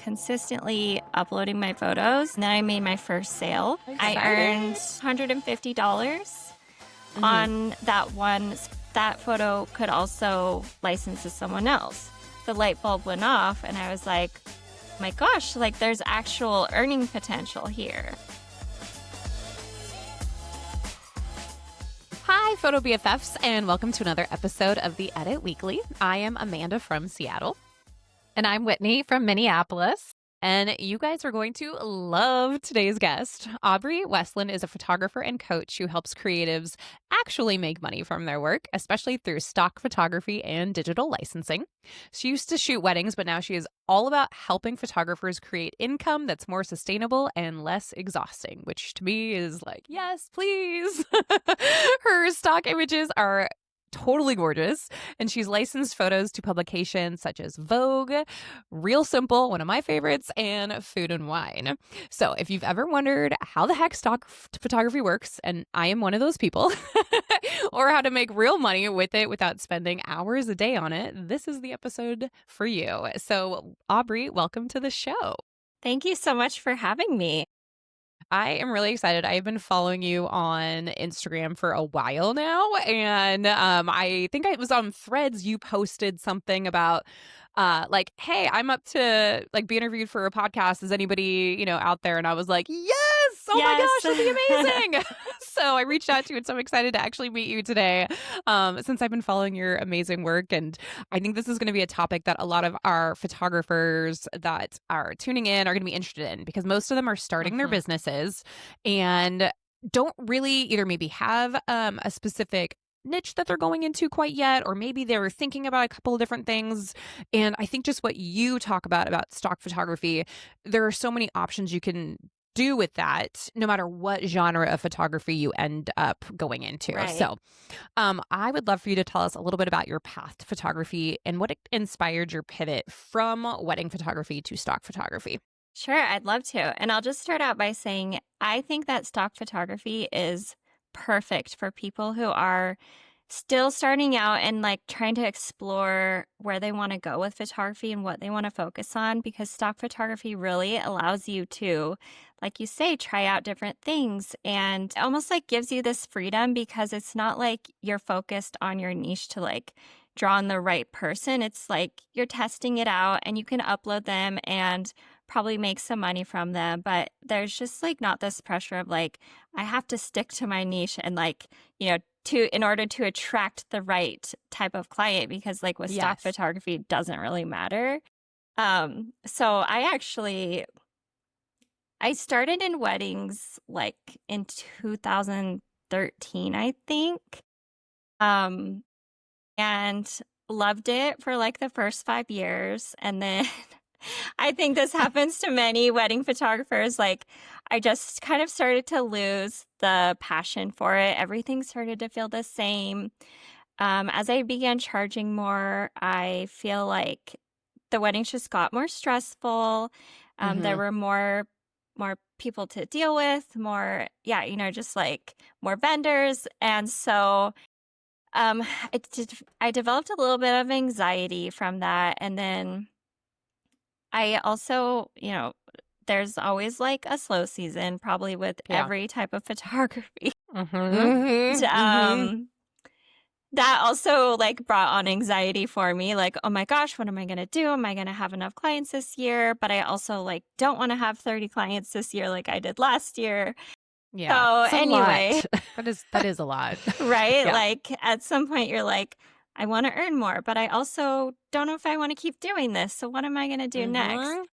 consistently uploading my photos. And then I made my first sale. Exciting. I earned $150 on that one. That photo could also license to someone else. The light bulb went off and I was like, oh my gosh, like there's actual earning potential here. Hi, Photo BFFs, and welcome to another episode of the Edit Weekly. I am Amanda from Seattle. And I'm Whitney from Minneapolis. And you guys are going to love today's guest. Aubrey Westlund is a photographer and coach who helps creatives actually make money from their work, especially through stock photography and digital licensing. She used to shoot weddings, but now she is all about helping photographers create income that's more sustainable and less exhausting, which to me is like, yes, please. Her stock images are totally gorgeous, and she's licensed photos to publications such as Vogue, Real Simple, one of my favorites, and Food and Wine. So if you've ever wondered how the heck stock photography works, and I am one of those people, or how to make real money with it without spending hours a day on it, this is the episode for you. So Aubrey, welcome to the show. Thank you so much for having me. I am really excited. I've been following you on Instagram for a while now. And I think it was on Threads. You posted something about like, hey, I'm up to like be interviewed for a podcast. Is anybody, out there? And I was like, yes. Oh my gosh, that'd be amazing. So I reached out to you and so I'm excited to actually meet you today since I've been following your amazing work. And I think this is going to be a topic that a lot of our photographers that are tuning in are going to be interested in because most of them are starting their businesses and don't really either maybe have a specific niche that they're going into quite yet, or maybe they're thinking about a couple of different things. And I think just what you talk about stock photography, there are so many options you can do with that, no matter what genre of photography you end up going into. Right. So I would love for you to tell us a little bit about your path to photography and what inspired your pivot from wedding photography to stock photography. Sure, I'd love to. And I'll just start out by saying I think that stock photography is perfect for people who are still starting out and like trying to explore where they want to go with photography and what they want to focus on, because stock photography really allows you to, like you say, try out different things and almost like gives you this freedom because it's not like you're focused on your niche to like draw on the right person. It's like you're testing it out and you can upload them and probably make some money from them, but there's just like not this pressure of like I have to stick to my niche and like in order to attract the right type of client, because like with stock photography it doesn't really matter. So I started in weddings like in 2013, I think, and loved it for like the first 5 years, and then I think this happens to many wedding photographers. Like, I just kind of started to lose the passion for it. Everything started to feel the same. As I began charging more, I feel like the weddings just got more stressful. There were more people to deal with, more, just like more vendors. And so I developed a little bit of anxiety from that. And then I also, there's always like a slow season, probably with every type of photography. That also like brought on anxiety for me. Like, oh my gosh, what am I going to do? Am I going to have enough clients this year? But I also like don't want to have 30 clients this year like I did last year. Yeah. So anyway, that is a lot. Right? Yeah. Like at some point you're like, I want to earn more, but I also don't know if I want to keep doing this. So what am I going to do next?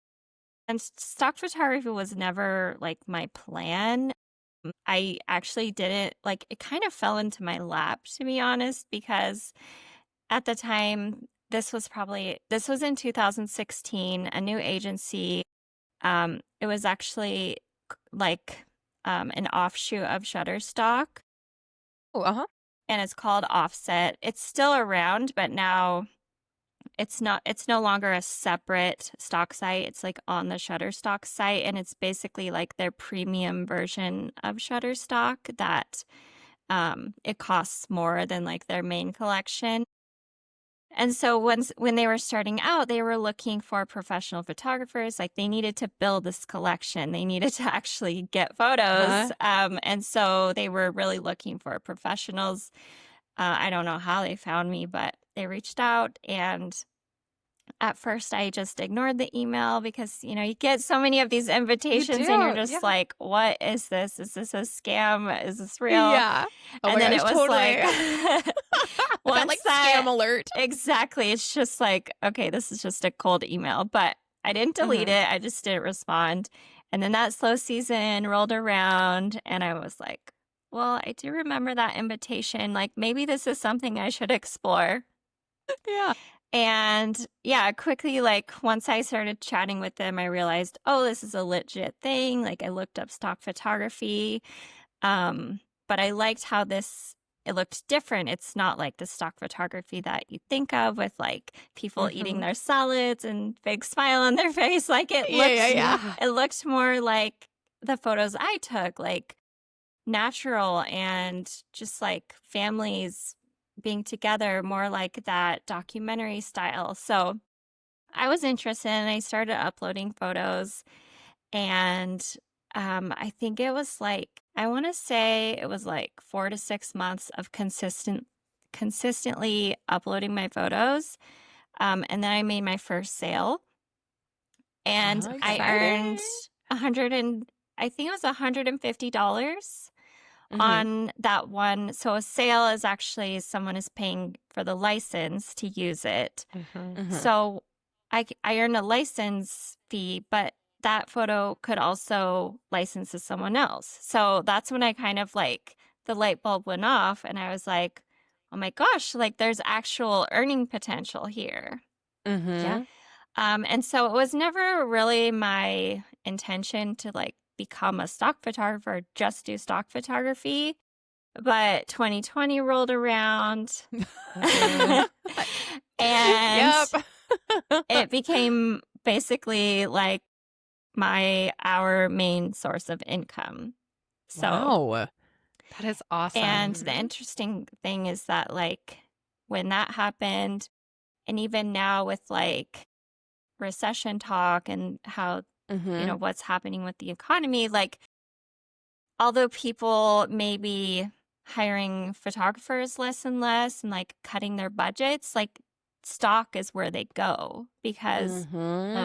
And stock photography was never like my plan. I actually didn't like it kind of fell into my lap, to be honest, because at the time, this was in 2016, a new agency. It was actually like an offshoot of Shutterstock. Oh, and it's called Offset. It's still around, but now it's no longer a separate stock site. It's like on the Shutterstock site, and it's basically like their premium version of Shutterstock that it costs more than like their main collection. And so when they were starting out, they were looking for professional photographers. Like they needed to build this collection. They needed to actually get photos. And so they were really looking for professionals. I don't know how they found me, but they reached out. And at first I just ignored the email because, you get so many of these invitations and you're just like, what is this? Is this a scam? Is this real? Yeah. Oh And my then gosh, it was totally. like, That like scam alert. Exactly. It's just like, okay, this is just a cold email, but I didn't delete it. I just didn't respond. And then that slow season rolled around and I was like, well, I do remember that invitation. Like maybe this is something I should explore. Yeah. And yeah, quickly, like once I started chatting with them, I realized, oh, this is a legit thing. Like I looked up stock photography. But I liked how it looked different. It's not like the stock photography that you think of with like people eating their salads and big smile on their face. Like it looked more like the photos I took, like natural and just like families being together, more like that documentary style. So I was interested and I started uploading photos. And I think it was like, I want to say it was like 4 to 6 months of consistently uploading my photos. And then I made my first sale and I earned I think it was $150 on that one. So a sale is actually someone is paying for the license to use it. So I earned a license fee, but that photo could also license to someone else. So that's when I kind of like the light bulb went off and I was like, oh my gosh, like there's actual earning potential here. Yeah. And so it was never really my intention to like become a stock photographer, just do stock photography. But 2020 rolled around and it became basically like our main source of income. So wow. That is awesome. And the interesting thing is that like when that happened, and even now with like recession talk and how, what's happening with the economy, like although people may be hiring photographers less and less and like cutting their budgets, like stock is where they go because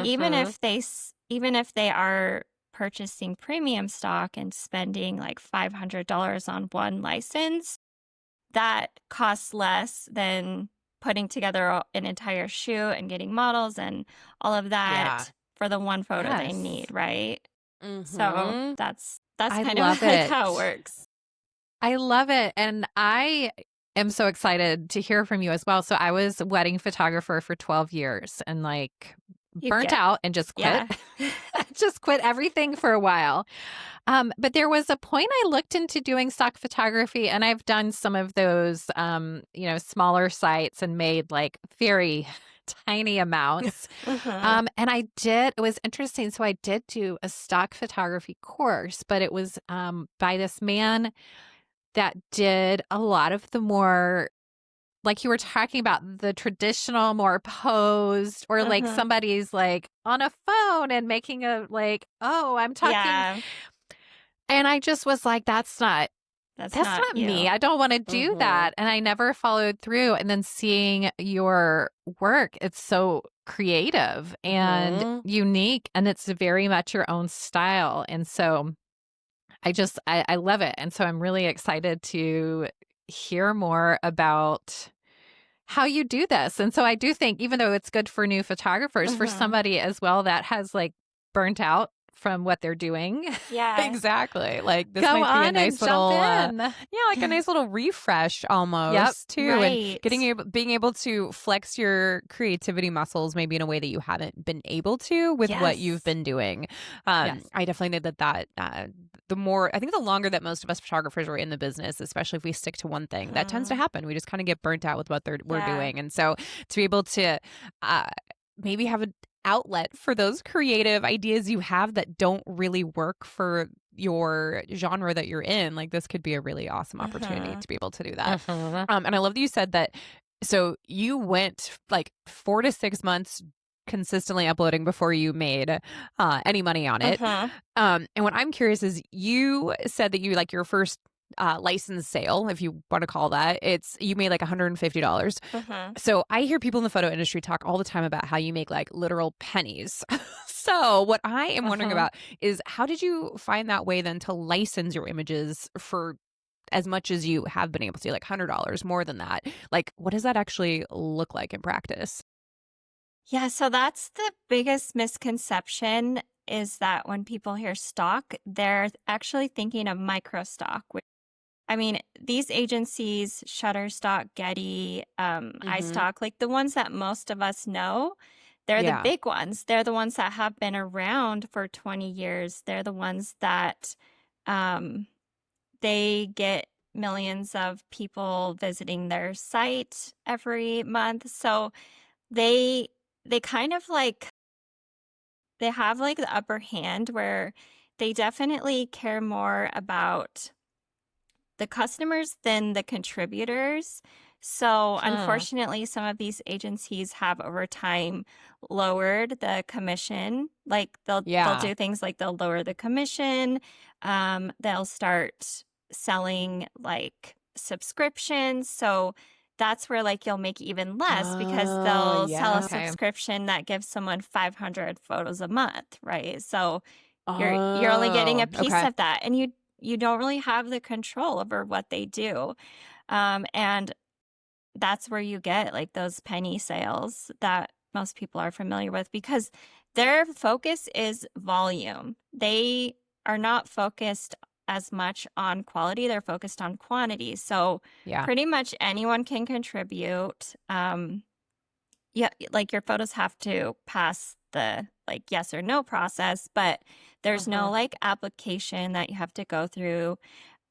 even if they are purchasing premium stock and spending like $500 on one license, that costs less than putting together an entire shoot and getting models and all of that for the one photo they need, right? So that's kind of like how it works. I love it. And I am so excited to hear from you as well. So I was a wedding photographer for 12 years and like burnt out and just quit. Just quit everything for a while. But there was a point I looked into doing stock photography and I've done some of those, smaller sites and made like very tiny amounts. And it was interesting. So I did do a stock photography course, but it was by this man that did a lot of the more, like you were talking about, the traditional, more posed, or like somebody's like on a phone and making a like, oh, I'm talking. Yeah. And I just was like, that's not me. I don't want to do that. And I never followed through. And then seeing your work, it's so creative and unique, and it's very much your own style. And so I love it. And so I'm really excited to hear more about how you do this. And so I do think, even though it's good for new photographers, for somebody as well that has like burnt out from what they're doing. Yeah, exactly. Like this might be a nice little, like a nice little refresh almost too. Right. And being able to flex your creativity muscles maybe in a way that you haven't been able to with what you've been doing. I definitely know that I think the longer that most of us photographers are in the business, especially if we stick to one thing, that tends to happen. We just kind of get burnt out with what we're doing. And so to be able to maybe have an outlet for those creative ideas you have that don't really work for your genre that you're in, like this could be a really awesome opportunity to be able to do that. And I love that you said that So you went like 4 to 6 months consistently uploading before you made any money on it. Uh-huh. And what I'm curious is you said that you like your first license sale, if you want to call that, you made like $150. Uh-huh. So I hear people in the photo industry talk all the time about how you make like literal pennies. So what I am wondering Uh-huh. about is how did you find that way then to license your images for as much as you have been able to, like $100, more than that? Like, what does that actually look like in practice? Yeah, so that's the biggest misconception is that when people hear stock, they're actually thinking of microstock. I mean, these agencies, Shutterstock, Getty, Mm-hmm. iStock, like the ones that most of us know, they're the Yeah. big ones. They're the ones that have been around for 20 years. They're the ones that um, they get millions of people visiting their site every month. So they they kind of like they have like the upper hand where they definitely care more about the customers than the contributors. So, Huh. unfortunately, some of these agencies have over time lowered the commission. Like they'll Yeah. do things like they'll lower the commission. They'll start selling like subscriptions. So that's where like you'll make even less because Oh, they'll sell a yeah. Okay. subscription that gives someone 500 photos a month, right? So you're only getting a Oh, piece okay. of that, and you don't really have the control over what they do. And that's where you get like those penny sales that most people are familiar with because their focus is volume. They are not focused as much on quality, they're focused on quantity. So Yeah. pretty much anyone can contribute. Yeah, like your photos have to pass the like yes or no process, but there's no Uh-huh. like application that you have to go through.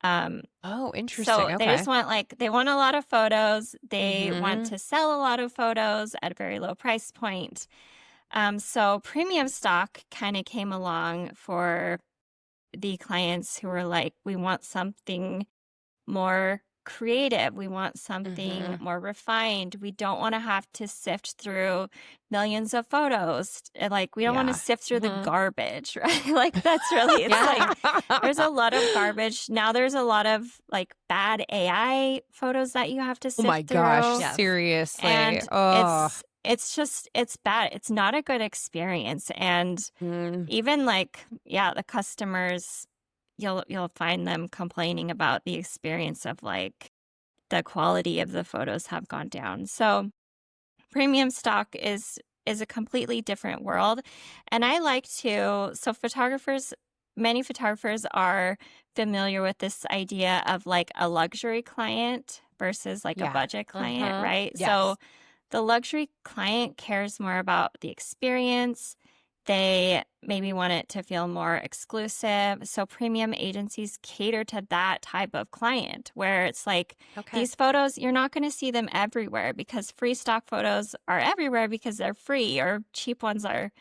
Um, Oh, so interesting. they just Okay. want like they want a lot of photos. They want Mm-hmm. to sell a lot of photos at a very low price point. So premium stock kind of came along for the clients who were like, we want something more creative. We want something Mm-hmm. more refined. We don't want to have to sift through millions of photos. And like, we don't want to Yeah. sift through the Mm-hmm. garbage, right? Like, that's really, it's like, Yeah. there's a lot of garbage. Now there's a lot of like bad AI photos that you have to Oh my sift gosh, through. Yes. seriously. And Oh. it's just, it's bad. It's not a good experience. And Mm. even like, yeah, the customers, you'll find them complaining about the experience of like the quality of the photos have gone down. So premium stock is a completely different world. And I like to, so photographers, many photographers are familiar with this idea of like a luxury client versus like a Yeah. budget client, Uh-huh. right? So Yes. the luxury client cares more about the experience. They maybe want it to feel more exclusive. So premium agencies cater to that type of client where it's like Okay. these photos, you're not going to see them everywhere because free stock photos are everywhere because they're free or cheap ones are,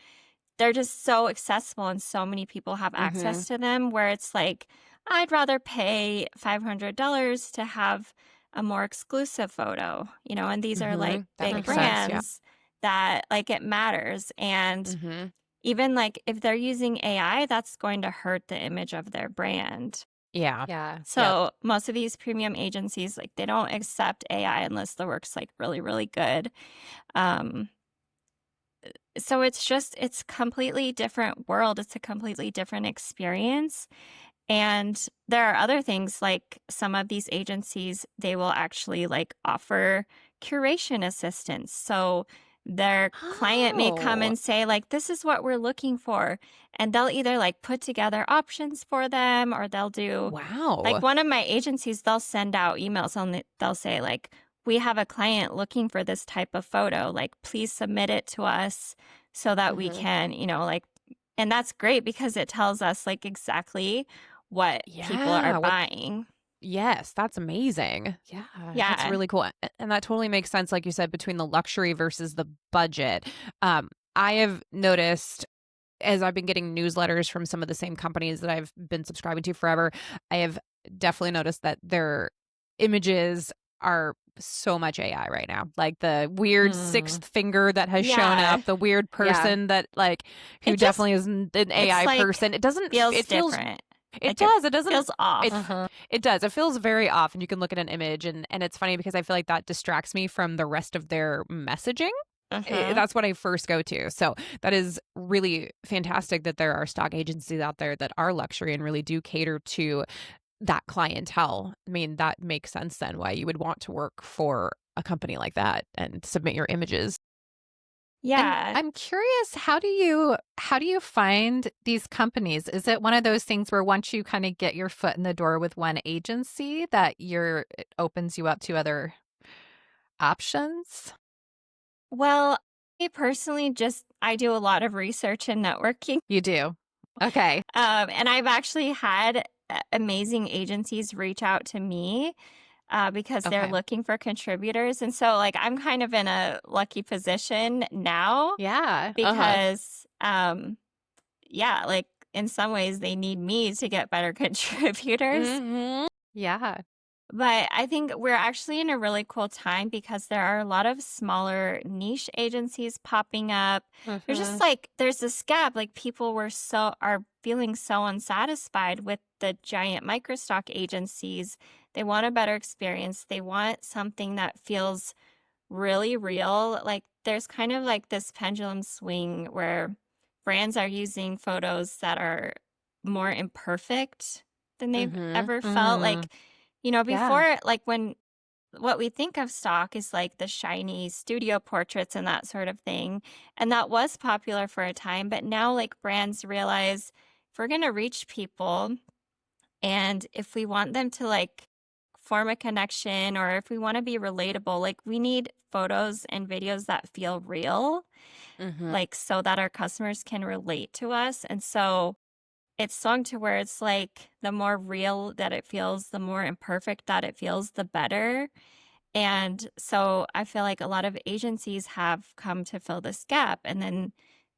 they're just so accessible and so many people have Mm-hmm. access to them where it's like, I'd rather pay $500 to have a more exclusive photo, and these are Mm-hmm. like That big makes sense. Yeah. brands that like it matters. And Mm-hmm. even like if they're using AI, that's going to hurt the image of their brand. Yeah. Yeah. Yep. So most of these premium agencies, like they don't accept AI unless the work's like really, really good. Um, so it's completely different world. It's a completely different experience. And there are other things like some of these agencies, they will actually like offer curation assistance. So their client may come Oh. and say like, this is what we're looking for. And they'll either like put together options for them or they'll do like Wow. one of my agencies, they'll send out emails and they'll say like, we have a client looking for this type of photo. Like, please submit it to us so that we Mm-hmm. can, like, and that's great because it tells us like exactly what people are Yeah. What? buying. Yes, that's amazing. Yeah, that's Yeah. really cool. And that totally makes sense, like you said, between the luxury versus the budget. I have noticed as I've been getting newsletters from some of the same companies that I've been subscribing to forever, I have definitely noticed that their images are so much AI right now. Like the weird sixth finger that has shown Yeah. up, the weird person that like who It just- definitely is an AI like, person. It doesn't feels it feels different. it Like, does. It doesn't feels off. it does. It feels very off, and you can look at an image and it's funny because I feel like that distracts me from the rest of their messaging. That's what I first go to. So that is really fantastic that there are stock agencies out there that are luxury and really do cater to that clientele. I mean, that makes sense then why you would want to work for a company like that and submit your images. Yeah. And I'm curious, how do you find these companies? Is it one of those things where once you kind of get your foot in the door with one agency that it opens you up to other options? Well, I personally I do a lot of research and networking. You do. Okay. And I've actually had amazing agencies reach out to me because they're Okay. looking for contributors. And so, like, I'm kind of in a lucky position now Yeah. because, yeah, like, in some ways they need me to get better contributors. Yeah. But I think we're actually in a really cool time because there are a lot of smaller niche agencies popping up. There's just like there's this gap. Like people are feeling so unsatisfied with the giant microstock agencies. They want a better experience. They want something that feels really real. Like there's kind of like this pendulum swing where brands are using photos that are more imperfect than they've ever felt. Like, you know, before, like when what we think of stock is like the shiny studio portraits and that sort of thing. And that was popular for a time. But now, like, brands realize if we're going to reach people and if we want them to like form a connection or if we want to be relatable, like, we need photos and videos that feel real, like, so that our customers can relate to us. And so, it's swung to where it's like the more real that it feels, the more imperfect that it feels, the better. And so I feel like a lot of agencies have come to fill this gap. And then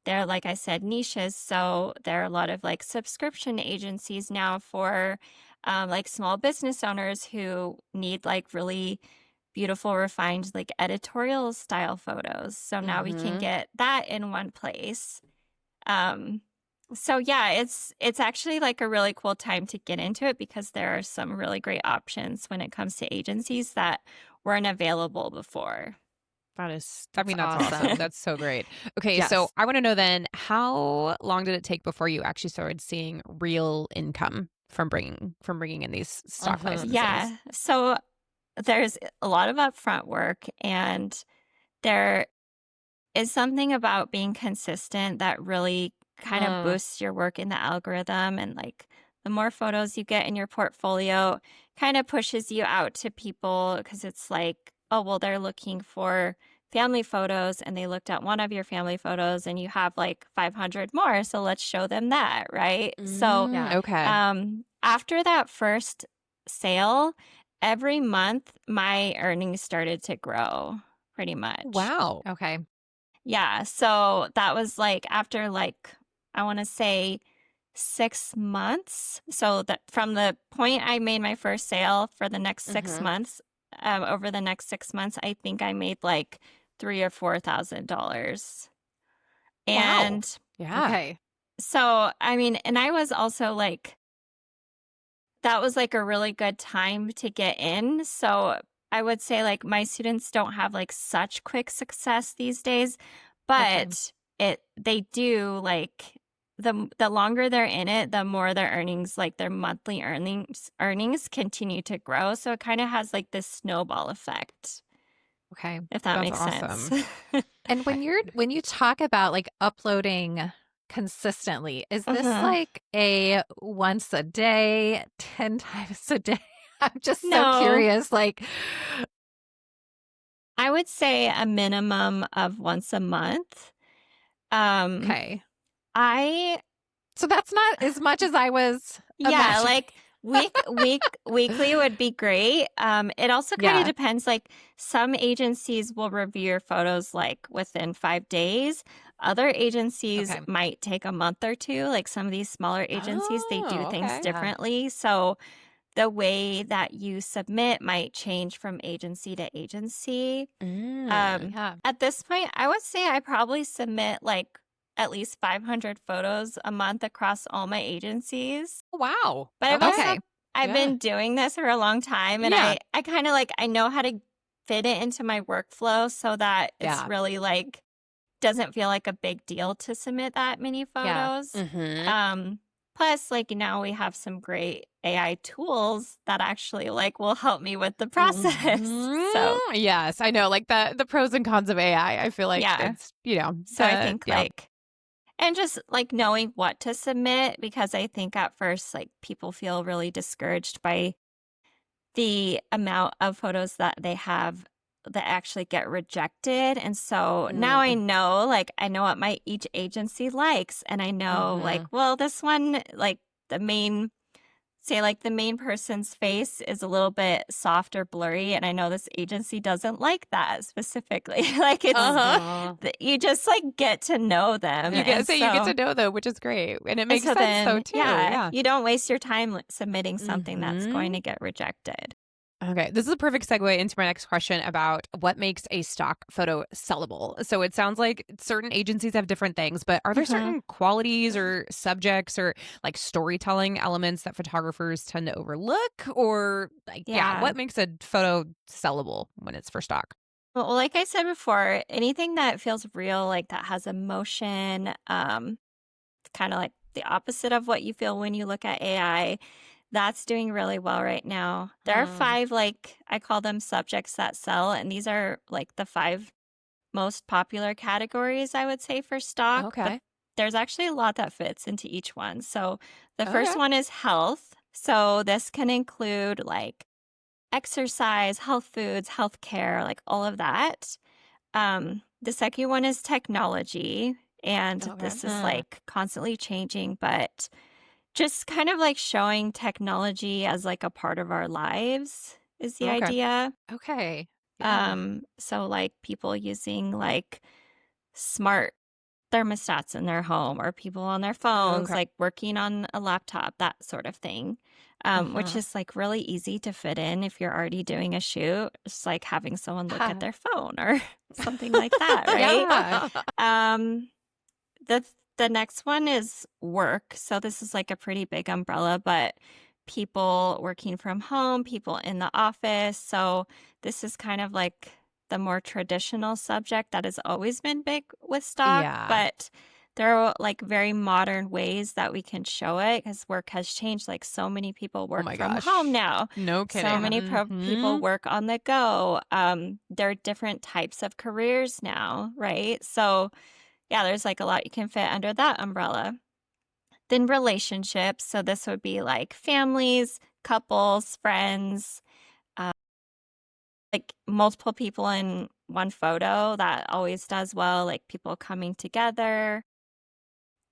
there are, like I said, niches. So there are a lot of like subscription agencies now for like small business owners who need like really beautiful, refined, like editorial style photos. So now we can get that in one place. So yeah, it's actually like a really cool time to get into it because there are some really great options when it comes to agencies that weren't available before. That's awesome. That's so great. Okay, Yes. so I want to know then, how long did it take before you actually started seeing real income from bringing in these stock licenses? Yeah. So there's a lot of upfront work, and there is something about being consistent that really kind of boosts your work in the algorithm. And like the more photos you get in your portfolio kind of pushes you out to people because it's like, oh, well, they're looking for family photos and they looked at one of your family photos and you have like 500 more. So let's show them that. Right. So Okay. after that first sale, every month my earnings started to grow pretty much. Wow. Okay. Yeah. So that was like after like, I want to say 6 months. So that from the point I made my first sale for the next 6 months, over the next 6 months, I think I made like $3,000 or $4,000. And Yeah. Okay. so, I mean, and I was also like, that was like a really good time to get in. So I would say like my students don't have like such quick success these days, but they do like the longer they're in it, the more their earnings, like their monthly earnings continue to grow. So it kind of has like this snowball effect, Okay. if that That's makes awesome. sense. And when you talk about like uploading consistently, is this like a once a day, 10 times a day? I'm just so No. curious. Like, I would say a minimum of once a month. okay. So that's not as much as I was yeah, imagining. like weekly would be great. It also kind of depends. Like some agencies will review your photos like within 5 days. Other agencies might take a month or two. Like some of these smaller agencies, they do things differently. So the way that you submit might change from agency to agency. Yeah. At this point, I would say I probably submit like at least 500 photos a month across all my agencies. Wow. But I will Okay. say I've been doing this for a long time, and Yeah. I kind of like, I know how to fit it into my workflow so that it's Yeah. really like, doesn't feel like a big deal to submit that many Yeah. photos. Plus, like, now we have some great AI tools that actually like will help me with the process. So Yes, I know, like the pros and cons of AI. I feel like yeah. it's, you know, So I think yeah. like, and just like knowing what to submit, because I think at first like people feel really discouraged by the amount of photos that they have that actually get rejected. And so now I know, like, I know what my each agency likes. And I know, like, well, this one, like, the main, say, like, the main person's face is a little bit soft or blurry. And I know this agency doesn't like that specifically. Like, it's, you just, like, get to know them. You get And you get so- to know though, which is great. And it and makes so sense though then, too. yeah, Yeah. you don't waste your time submitting something that's going to get rejected. Okay, this is a perfect segue into my next question about what makes a stock photo sellable. So it sounds like certain agencies have different things, but are there certain qualities or subjects or like storytelling elements that photographers tend to overlook? Or like, Yeah. what makes a photo sellable when it's for stock? Well, like I said before, anything that feels real, like that has emotion, kind of like the opposite of what you feel when you look at AI, that's doing really well right now. There are 5, like, I call them subjects that sell, and these are like the 5 most popular categories, I would say, for stock. But Okay. there's actually a lot that fits into each one. So the first Okay. one is health. So this can include like exercise, health foods, health care, like all of that. The second one is technology, and this is like constantly changing, but just kind of like showing technology as like a part of our lives is the Okay. idea. Okay. Yeah. So like people using like smart thermostats in their home, or people on their phones, Okay. like working on a laptop, that sort of thing. Which is like really easy to fit in if you're already doing a shoot. It's like having someone look at their phone or something like that, right? Yeah. The next one is work. So this is like a pretty big umbrella, but people working from home, people in the office. So this is kind of like the more traditional subject that has always been big with stock, Yeah. but there are like very modern ways that we can show it, because work has changed. Like so many people work my from gosh. home now. No kidding. So many people work on the go. There are different types of careers now, right? So yeah, there's like a lot you can fit under that umbrella. Then relationships. So this would be like families, couples, friends, like multiple people in one photo. That always does well, like people coming together.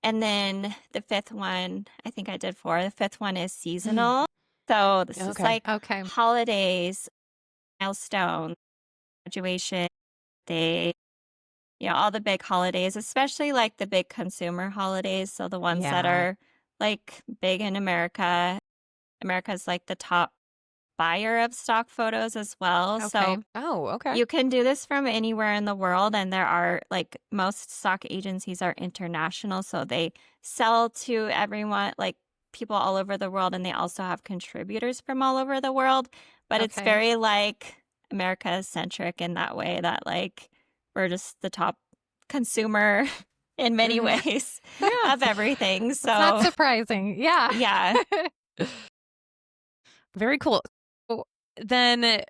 And then the fifth one, I think I did 4. The fifth one is seasonal. So this is like Okay. holidays, milestones, graduation day, all the big holidays, especially like the big consumer holidays. So the ones that are like big in America. America's like the top buyer of stock photos as well. Okay. So you can do this from anywhere in the world. And there are like most stock agencies are international. So they sell to everyone, like people all over the world. And they also have contributors from all over the world. But it's very like America centric in that way, that like we're just the top consumer in many ways of everything. So It's not surprising. Yeah. yeah. Very cool. So then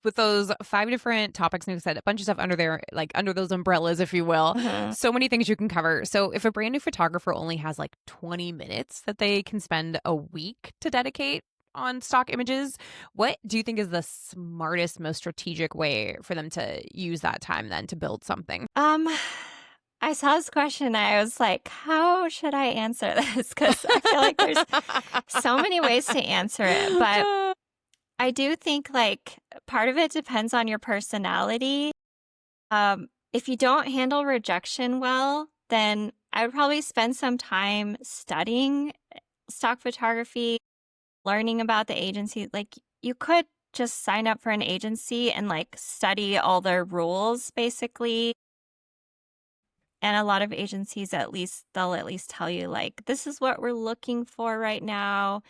with those 5 different topics, and you said a bunch of stuff under there, like under those umbrellas, if you will, so many things you can cover. So if a brand new photographer only has like 20 minutes that they can spend a week to dedicate on stock images, what do you think is the smartest, most strategic way for them to use that time then to build something? I saw this question and I was like, how should I answer this? Because I feel like there's so many ways to answer it. But I do think like part of it depends on your personality. If you don't handle rejection well, then I would probably spend some time studying stock photography, learning about the agency, like you could just sign up for an agency and like study all their rules basically. And a lot of agencies, they'll at least tell you like, this is what we're looking for right now.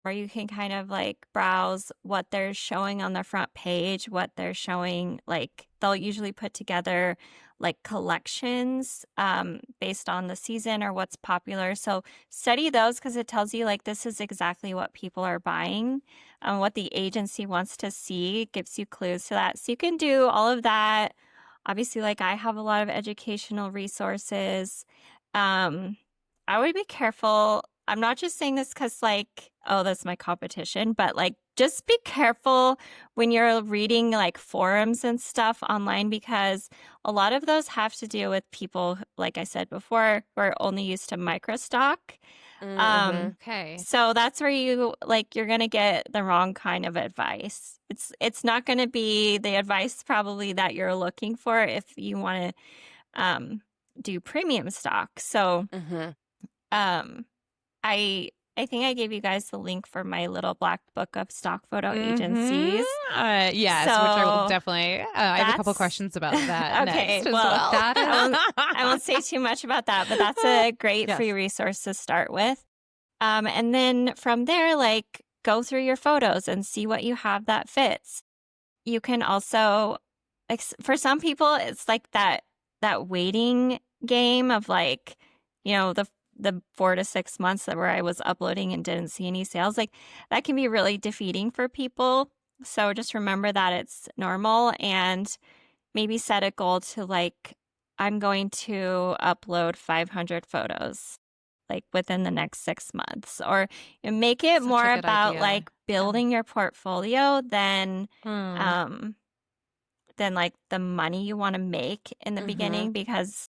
Or you can kind of like browse what they're showing on the front page, what they're showing. Like they'll usually put together like collections based on the season or what's popular. So study those because it tells you like this is exactly what people are buying. What the agency wants to see gives you clues to that. So you can do all of that. Obviously, like I have a lot of educational resources. I would be careful. I'm not just saying this because, like, oh, that's my competition, but like, just be careful when you're reading like forums and stuff online because a lot of those have to do with people, like I said before, who are only used to microstock. Okay. So that's where you're going to get the wrong kind of advice. It's not going to be the advice probably that you're looking for if you want to do premium stock. So I think I gave you guys the link for my little black book of stock photo agencies. Yes, So which I will definitely. I have a couple questions about that okay, next as well, well. I won't say too much about that, but that's a great free resource to start with. And then from there, like go through your photos and see what you have that fits. You can also, like, for some people, it's like that waiting game of like, the 4 to 6 months where I was uploading and didn't see any sales. Like that can be really defeating for people. So just remember that it's normal and maybe set a goal to like, I'm going to upload 500 photos like within the next 6 months, or make it Such a more good about idea. like building your portfolio than like the money you want to make in the beginning, because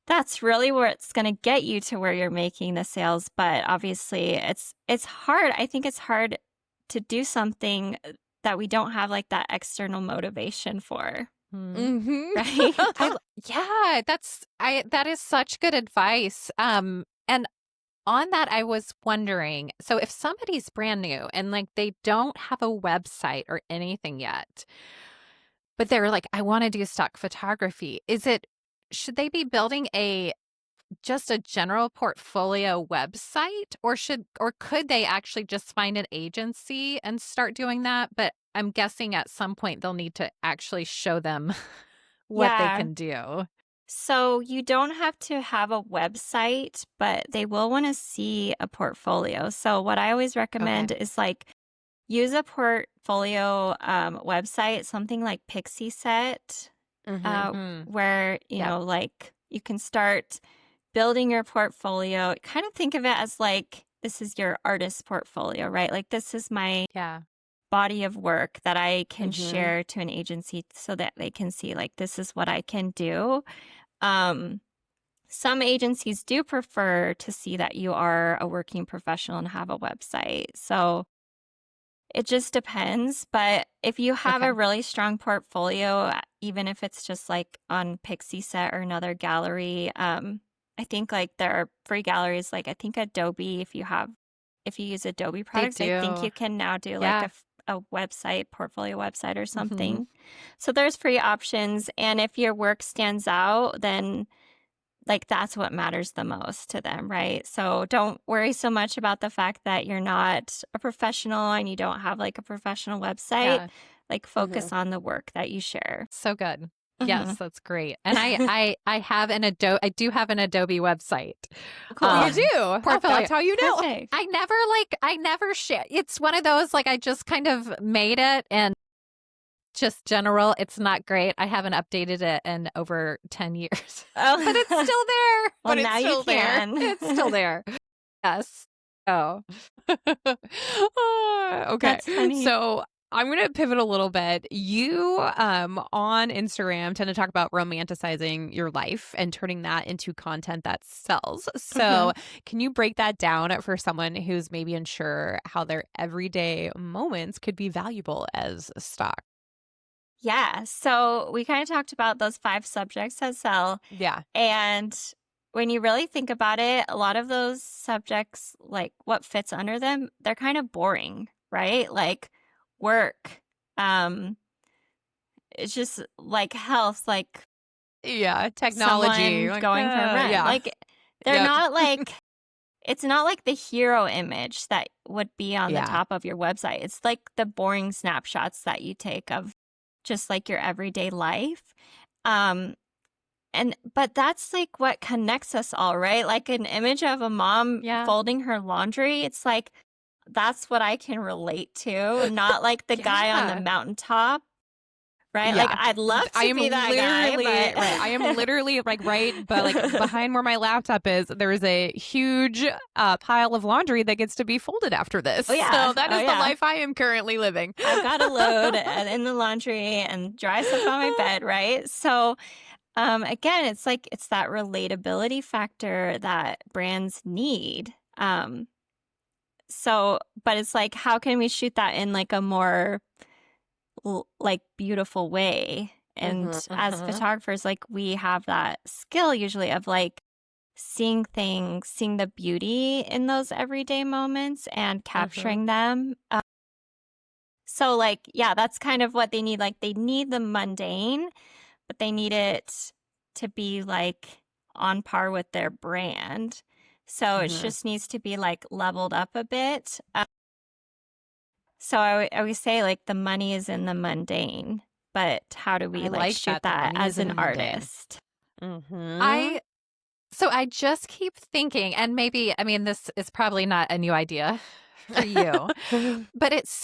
that's really where it's going to get you to where you're making the sales. But obviously it's hard. I think it's hard to do something that we don't have like that external motivation for. Right? Yeah, that is such good advice. And on that, I was wondering, so if somebody's brand new and like they don't have a website or anything yet, but they're like, I want to do stock photography, should they be building just a general portfolio website, or could they actually just find an agency and start doing that? But I'm guessing at some point they'll need to actually show them what they can do. So you don't have to have a website, but they will want to see a portfolio. So what I always recommend is like use a portfolio website, something like Pixie Set, where, like you can start building your portfolio. Kind of think of it as like, this is your artist portfolio, right? Like this is my body of work that I can share to an agency so that they can see like, this is what I can do. Some agencies do prefer to see that you are a working professional and have a website. So it just depends. But if you have a really strong portfolio, even if it's just like on Pixie Set or another gallery, I think like there are free galleries, like I think Adobe, if you use Adobe products, I think you can now do like a website, portfolio website or something. So there's free options. And if your work stands out, then like that's what matters the most to them, right? So don't worry so much about the fact that you're not a professional and you don't have like a professional website. Like focus on the work that you share. So good. Yes, that's great. And I have I do have an Adobe website. Cool. You do. That's how you know. Perfect. I never share. It's one of those like I just kind of made it and just general. It's not great. I haven't updated it in over 10 years. Oh, but it's still there. Well, but now it's still you can. there. It's still there. Yes. Oh. Okay. That's funny. So I'm going to pivot a little bit. You on Instagram tend to talk about romanticizing your life and turning that into content that sells. So can you break that down for someone who's maybe unsure how their everyday moments could be valuable as stock? Yeah. So we kind of talked about those 5 subjects that sell. Yeah. And when you really think about it, a lot of those subjects, like what fits under them, they're kind of boring, right? Like work, um, it's just like health, like Yeah, technology. someone Like, going for a run. yeah. Like they're Yep. not like it's not like the hero image that would be on the Yeah. top of your website. It's like the boring snapshots that you take of just like your everyday life. Um but that's like what connects us all, right? Like an image of a mom Yeah. folding her laundry. It's like that's what I can relate to, not like the guy on the Yeah. mountaintop, right? Yeah. Like I'd love I to am be that guy, literally but right. I am literally like but like behind where my laptop is, there is a huge pile of laundry that gets to be folded after this. Oh, yeah. So that Oh, is the yeah. life I am currently living. I've got to load in the laundry and dry stuff on my bed, right? So again, it's like it's that relatability factor that brands need. But it's like, how can we shoot that in like a more like beautiful way? And as photographers, like we have that skill usually of like seeing things, seeing the beauty in those everyday moments and capturing them. So like, yeah, that's kind of what they need. Like they need the mundane, but they need it to be like on par with their brand. So it just needs to be like leveled up a bit. So I always say like the money is in the mundane, but how do we I like like shoot that. The that money is as in an the mundane. artist? I just keep thinking, and maybe, I mean, this is probably not a new idea for you, but it's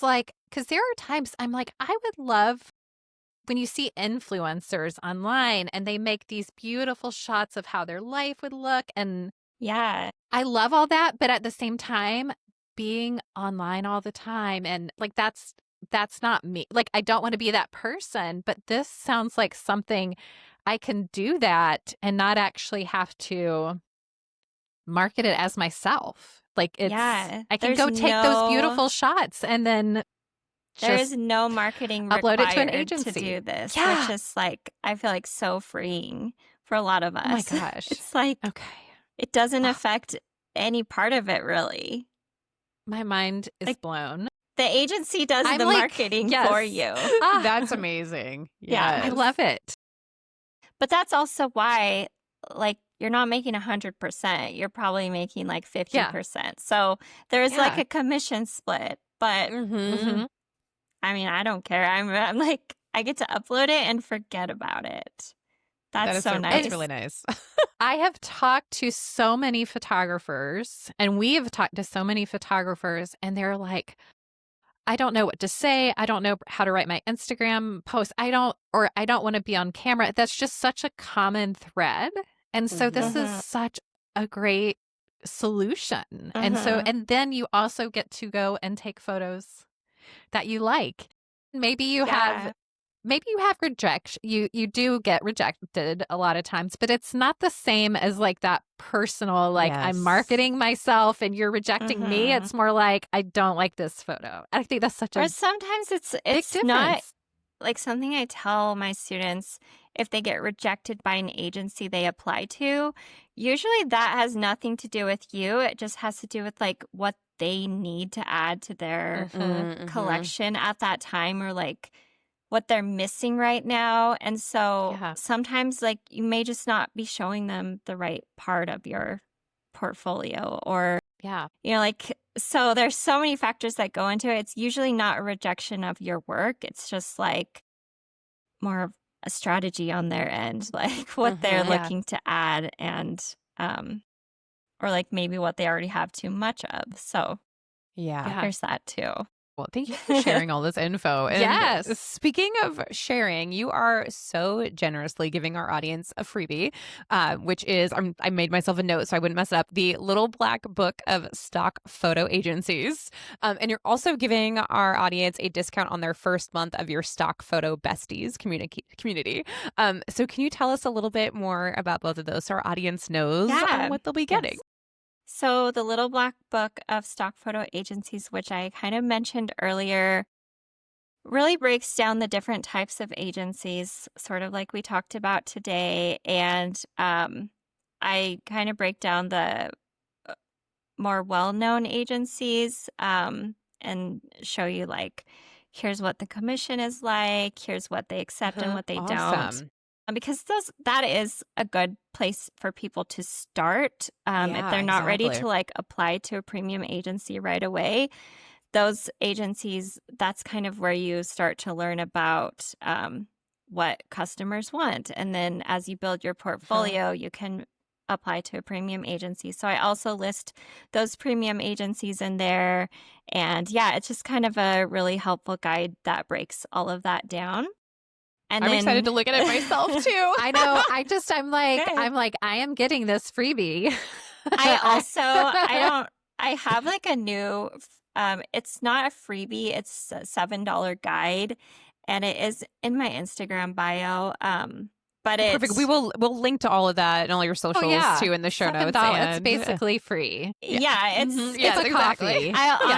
like, because there are times I'm like, I would love when you see influencers online and they make these beautiful shots of how their life would look. And Yeah. I love all that. But at the same time, being online all the time and like, that's not me. Like, I don't want to be that person, but this sounds like something I can do that and not actually have to market it as myself. Like Yeah. I can There's go take those beautiful shots and then There just is no marketing upload it to an required to agency. do this, Yeah. which is like, I feel like so freeing for a lot of us. Oh my gosh. It's like, Okay. it doesn't Ah. affect any part of it really. My mind is Like, blown. The agency does I'm the like, marketing yes. for you. That's amazing. Yeah. I love it. But that's also why, like, you're not making 100%. You're probably making like 50%. So there's like Yeah. a commission split. But I mean, I don't care. I'm like, I get to upload it and forget about it. That's so nice. That's really nice. I have talked to so many photographers, and we have talked to so many photographers, and they're like, I don't know what to say. I don't know how to write my Instagram post. I don't want to be on camera. That's just such a common thread. And so this is such a great solution. And then you also get to go and take photos that you like. Maybe you have rejection. You do get rejected a lot of times, but it's not the same as like that personal, like I'm marketing myself and you're rejecting me. It's more like, I don't like this photo. I think that's such a sometimes it's difference. not like something I tell my students if they get rejected by an agency they apply to. Usually that has nothing to do with you. It just has to do with like what they need to add to their collection at that time, or like what they're missing right now. And so sometimes like you may just not be showing them the right part of your portfolio, or like, so there's so many factors that go into it. It's usually not a rejection of your work. It's just like more of a strategy on their end, like what they're looking to add, and or like maybe what they already have too much of. So there's that too. Well, thank you for sharing all this info. And speaking of sharing, you are so generously giving our audience a freebie, which is, I made myself a note so I wouldn't mess it up, the Little Black Book of Stock Photo Agencies. And you're also giving our audience a discount on their first month of your Stock Photo Besties community. So can you tell us a little bit more about both of those so our audience knows what they'll be getting? Yes. So the Little Black Book of Stock Photo Agencies, which I kind of mentioned earlier, really breaks down the different types of agencies, sort of like we talked about today. And I kind of break down the more well-known agencies and show you like, here's what the commission is like, here's what they accept and what they don't. Awesome. Because that is a good place for people to start. If they're not ready exactly. to like apply to a premium agency right away, those agencies, that's kind of where you start to learn about what customers want. And then as you build your portfolio, you can apply to a premium agency. So I also list those premium agencies in there. And yeah, it's just kind of a really helpful guide that breaks all of that down. And I'm then, excited to look at it myself too. I know. I'm like, Good. I am getting this freebie. I have like a new, it's not a freebie, it's a $7 guide, and it is in my Instagram bio. But Perfect. We'll link to all of that and all your socials too in the show notes. $7. It's basically free. yeah, it's Yes, it's a exactly. coffee.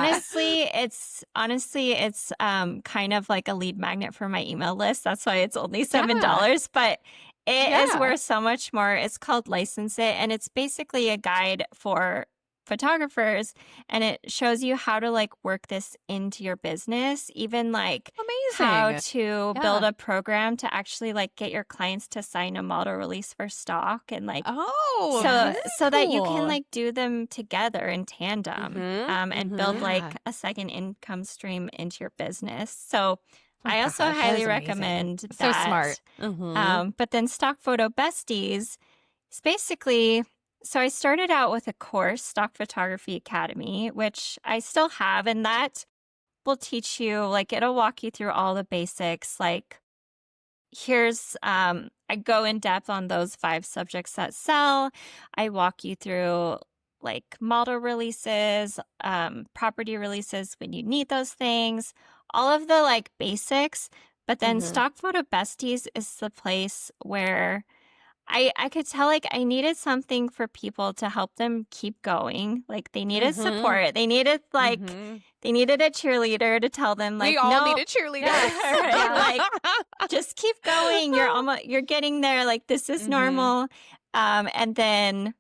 Honestly, it's kind of like a lead magnet for my email list. That's why it's only $7, but it is worth so much more. It's called License It, and it's basically a guide for photographers, and it shows you how to like work this into your business, even like how to build a program to actually like get your clients to sign a model release for stock, and like so that you can like do them together in tandem and build like a second income stream into your business. So I also highly recommend that. So smart. But then Stock Photo Besties is basically, so I started out with a course, Stock Photography Academy, which I still have, and that will teach you, like, it'll walk you through all the basics. Like, here's, I go in depth on those 5 subjects that sell. I walk you through like model releases, property releases when you need those things, all of the like basics. But then Stock Photo Besties is the place where I could tell like I needed something for people to help them keep going. Like they needed support. They needed like they needed a cheerleader to tell them like, we all need a cheerleader. Right? Like just keep going. You're getting there. Like this is normal. And then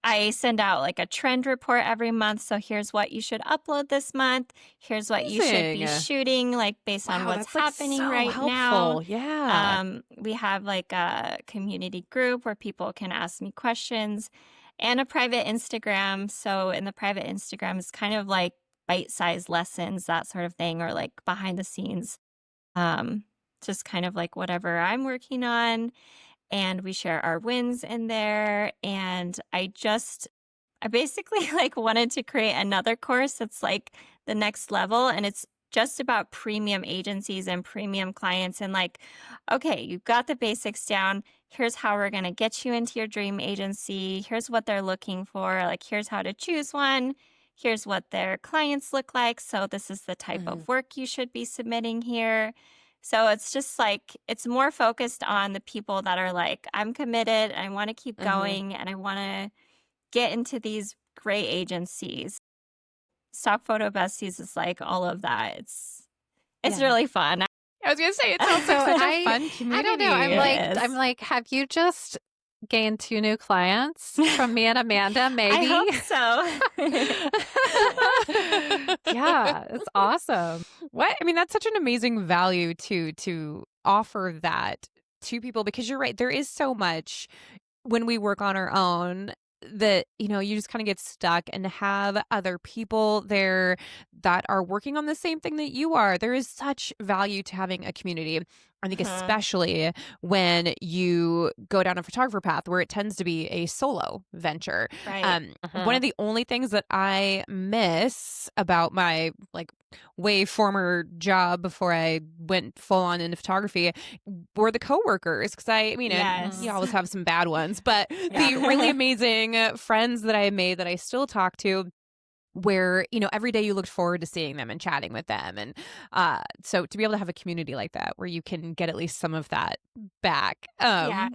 I send out like a trend report every month. So here's what you should upload this month. Here's what you should be shooting, like based on what's happening right now. Yeah. We have like a community group where people can ask me questions, and a private Instagram. So in the private Instagram, it's kind of like bite-sized lessons, that sort of thing, or like behind the scenes, just kind of like whatever I'm working on. And we share our wins in there. And I basically like wanted to create another course that's like the next level. And it's just about premium agencies and premium clients. And like, okay, you've got the basics down. Here's how we're going to get you into your dream agency. Here's what they're looking for. Like, here's how to choose one. Here's what their clients look like. So this is the type of work you should be submitting here. So it's just like, it's more focused on the people that are like, I'm committed, I want to keep going, and I want to get into these great agencies. Stock Photo Besties is like all of that. It's really fun. I was going to say, it sounds like such a fun community. I don't know. I'm like, have you just gained 2 new clients from me and Amanda? Maybe. I hope so. Yeah, it's awesome. What? I mean, that's such an amazing value to offer that to people, because you're right. There is so much when we work on our own that, you know, you just kind of get stuck, and to have other people there that are working on the same thing that you are. There is such value to having a community. I think especially when you go down a photographer path where it tends to be a solo venture. Right. One of the only things that I miss about my like way former job before I went full on into photography were the coworkers, because you always have some bad ones, but the really amazing friends that I made that I still talk to, where, you know, every day you looked forward to seeing them and chatting with them. And so to be able to have a community like that where you can get at least some of that back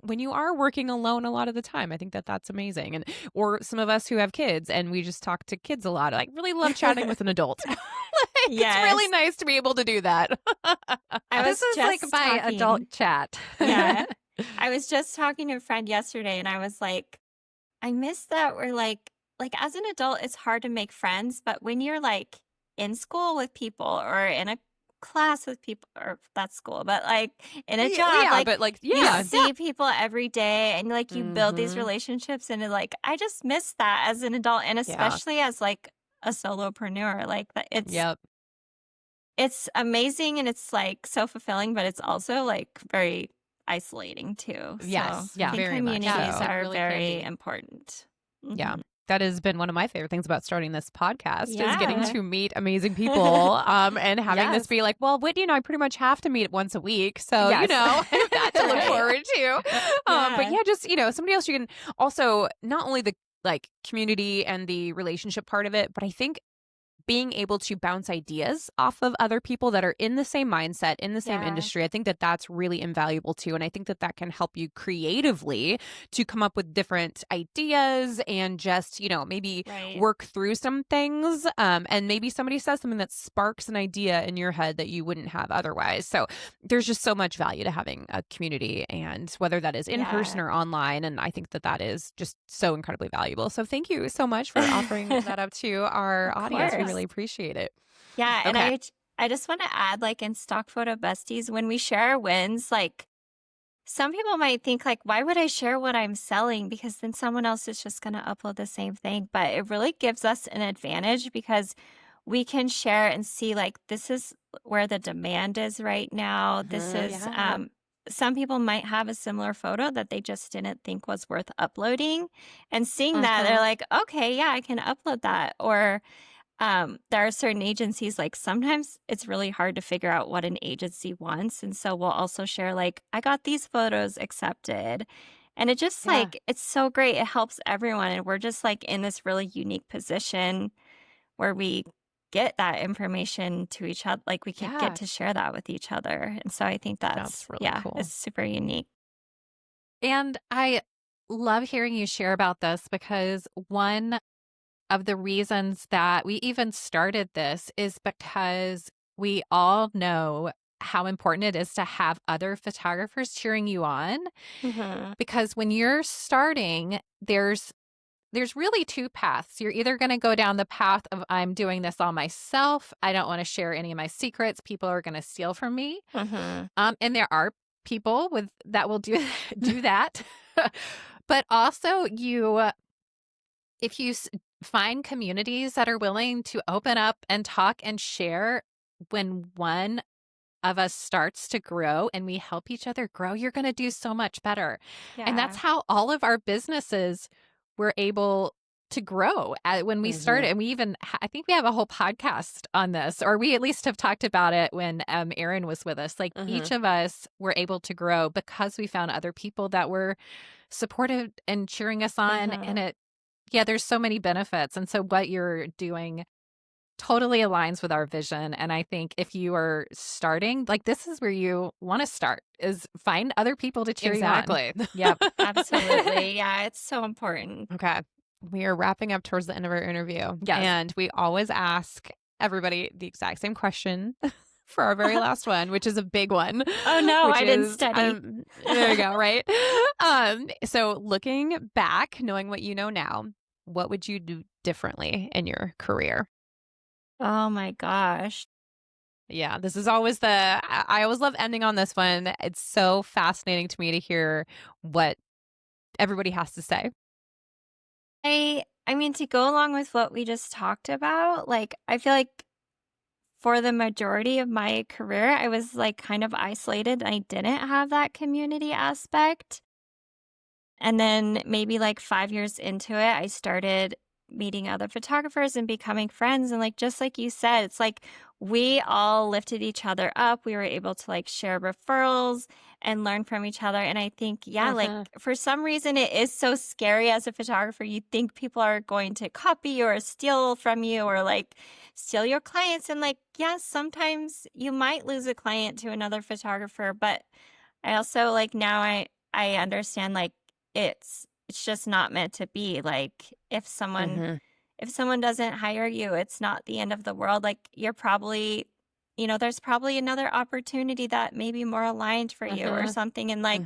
when you are working alone a lot of the time, I think that that's amazing. And or some of us who have kids and we just talk to kids a lot, like really love chatting with an adult. It's really nice to be able to do that. This is like my adult chat. Yeah. I was just talking to a friend yesterday and I was like, I miss that we're like as an adult, it's hard to make friends, but when you're like in school with people or in a class with people, or that's school, but like in a job, Yeah, like but like, you yeah. see people every day and like you build these Mhm. relationships and like I just miss that as an adult and Yeah. especially as like a solopreneur. Like that Yep. it's amazing and it's like so fulfilling, but it's also like very isolating too. So I Yes, think very much communities so. It are really can very be. important. Yeah. Mhm. That has been one of my favorite things about starting this podcast is getting Yeah. to meet amazing people and having this Yes. be like, well, Whitney and I pretty much have to meet once a week. So, Yes. I have that to look Right. forward to. But Yeah. yeah, just, somebody else you can also not only the like community and the relationship part of it, but I think being able to bounce ideas off of other people that are in the same mindset, in the same Yeah. industry, I think that that's really invaluable too. And I think that that can help you creatively to come up with different ideas and just, maybe Right. work through some things. And maybe somebody says something that sparks an idea in your head that you wouldn't have otherwise. So there's just so much value to having a community and whether that is in person Yeah. or online. And I think that that is just so incredibly valuable. So thank you so much for offering that up to our Of audience. We course. really appreciate it. Yeah, and Okay. I just want to add like in stock photo besties when we share our wins, like some people might think like why would I share what I'm selling because then someone else is just going to upload the same thing, but it really gives us an advantage because we can share and see like this is where the demand is right now. This is Yeah. some people might have a similar photo that they just didn't think was worth uploading and seeing that they're like, "Okay, yeah, I can upload that." Or there are certain agencies like sometimes it's really hard to figure out what an agency wants. And so we'll also share like, I got these photos accepted. And it just Yeah. like, it's so great. It helps everyone. And we're just like in this really unique position where we get that information to each other. Like we could get Yeah. to share that with each other. And so I think That's really yeah, cool. it's super unique. And I love hearing you share about this because one of the reasons that we even started this is because we all know how important it is to have other photographers cheering you on. Mm-hmm. Because when you're starting, there's really two paths. You're either going to go down the path of I'm doing this all myself. I don't want to share any of my secrets. People are going to steal from me. Mm-hmm. And there are people that will do that. But also if you find communities that are willing to open up and talk and share when one of us starts to grow and we help each other grow, you're going to do so much better. And that's Yeah. how all of our businesses were able to grow when we started. And we even, I think we have a whole podcast on this, or we at least have talked about it when Erin was with us. Like each of us were able to grow because we found other people that were supportive and cheering us on. And there's so many benefits. And so what you're doing totally aligns with our vision. And I think if you are starting, like this is where you want to start, is find other people to cheer you on. Exactly. Yep. Absolutely. Yeah. It's so important. Okay. We are wrapping up towards the end of our interview. Yes. And we always ask everybody the exact same question for our very last one, which is a big one. Oh no, which I didn't is, study. there you go, right? So looking back, knowing what you know now, what would you do differently in your career? Oh my gosh. Yeah, this is always I always love ending on this one. It's so fascinating to me to hear what everybody has to say. I mean, to go along with what we just talked about, like, I feel like for the majority of my career, I was like kind of isolated. I didn't have that community aspect. And then maybe like 5 years into it, I started meeting other photographers and becoming friends. And like, just like you said, it's like we all lifted each other up. We were able to like share referrals and learn from each other. And I think, yeah, like for some reason, it is so scary as a photographer. You think people are going to copy you or steal from you or like steal your clients. And like, yes, sometimes you might lose a client to another photographer. But I also like now I understand like, it's just not meant to be. Like if someone doesn't hire you, it's not the end of the world. Like you're probably there's probably another opportunity that may be more aligned for you or something. And like,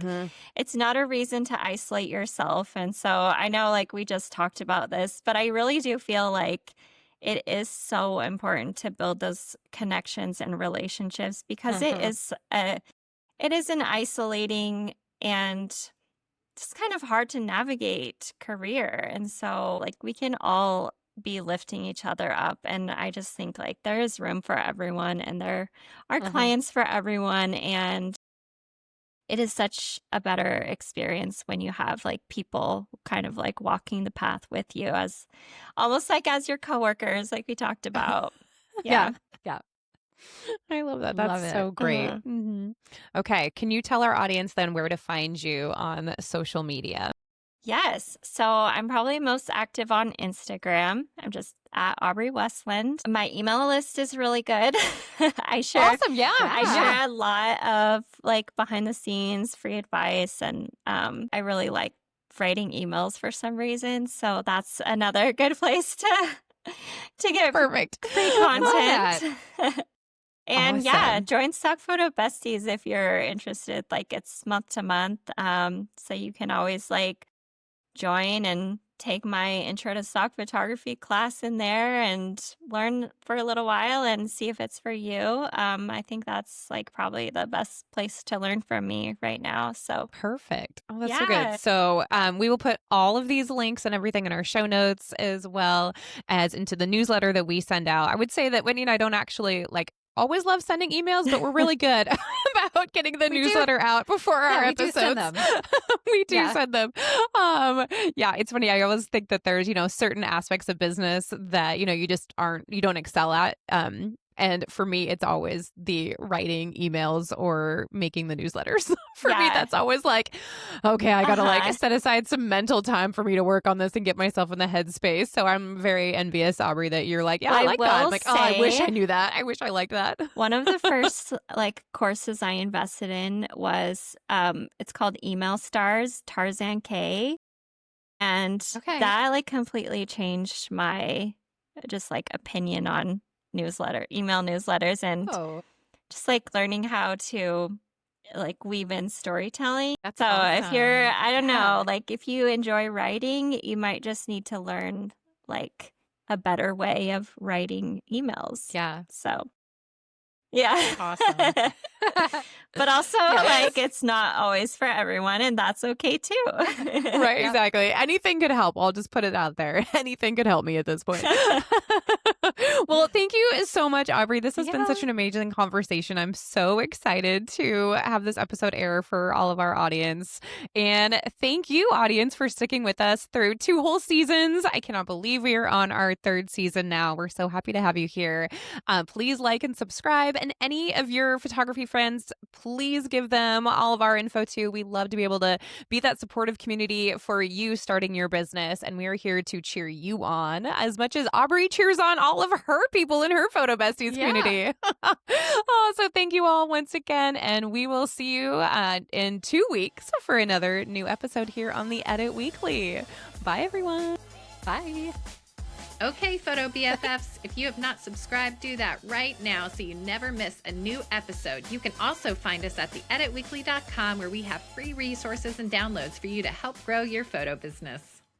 it's not a reason to isolate yourself. And so I know like we just talked about this, but I really do feel like it is so important to build those connections and relationships because it is an isolating and just kind of hard to navigate career. And so like we can all be lifting each other up. And I just think like there is room for everyone and there are clients for everyone. And it is such a better experience when you have like people kind of like walking the path with you as almost like as your coworkers, like we talked about. Yeah. I love that. That's Love so it. great. Okay. Can you tell our audience then where to find you on social media? Yes. So I'm probably most active on Instagram. I'm just at Aubrey Westlund. My email list is really good. I share Awesome. Yeah. I share a lot of like behind the scenes free advice and I really like writing emails for some reason. So that's another good place to get Perfect. free I love that. content. And yeah, Awesome. join Stock Photo Besties if you're interested. Like it's month to month. So you can always like join and take my intro to stock photography class in there and learn for a little while and see if it's for you. I think that's like probably the best place to learn from me right now. So Perfect. Oh, that's so yeah. good. So we will put all of these links and everything in our show notes as well as into the newsletter that we send out. I would say that Whitney and I don't actually like always love sending emails, but we're really good about getting the newsletter out before our episodes. We do send them. We do send them. Yeah, it's funny. I always think that there's, certain aspects of business that, you don't excel at. And for me, it's always the writing emails or making the newsletters. For me, that's always like, okay, I got to like set aside some mental time for me to work on this and get myself in the headspace. So I'm very envious, Aubrey, that you're like, yeah, I like that. I'm like, oh, I wish I knew that. I wish I liked that. One of the first like courses I invested in was it's called Email Stars, Tarzan K. And that like completely changed my just like opinion on email newsletters and just like learning how to like weave in storytelling. That's so awesome. if you're, I don't know, like if you enjoy writing, you might just need to learn like a better way of writing emails. Yeah. So yeah. Awesome. But also like it's not always for everyone and that's okay too. Right, exactly. Anything could help. I'll just put it out there. Anything could help me at this point. Well, thank you so much, Aubrey. This has been such an amazing conversation. I'm so excited to have this episode air for all of our audience. And thank you, audience, for sticking with us through 2 whole seasons. I cannot believe we are on our 3rd season now. We're so happy to have you here. Please like and subscribe. And any of your photography friends, please give them all of our info too. We love to be able to be that supportive community for you starting your business. And we are here to cheer you on as much as Aubrey cheers on all of her people in her Photo Besties community. So thank you all once again. And we will see you in 2 weeks for another new episode here on the Edit Weekly. Bye, everyone. Bye. Okay, Photo BFFs, if you have not subscribed, do that right now so you never miss a new episode. You can also find us at theeditweekly.com where we have free resources and downloads for you to help grow your photo business.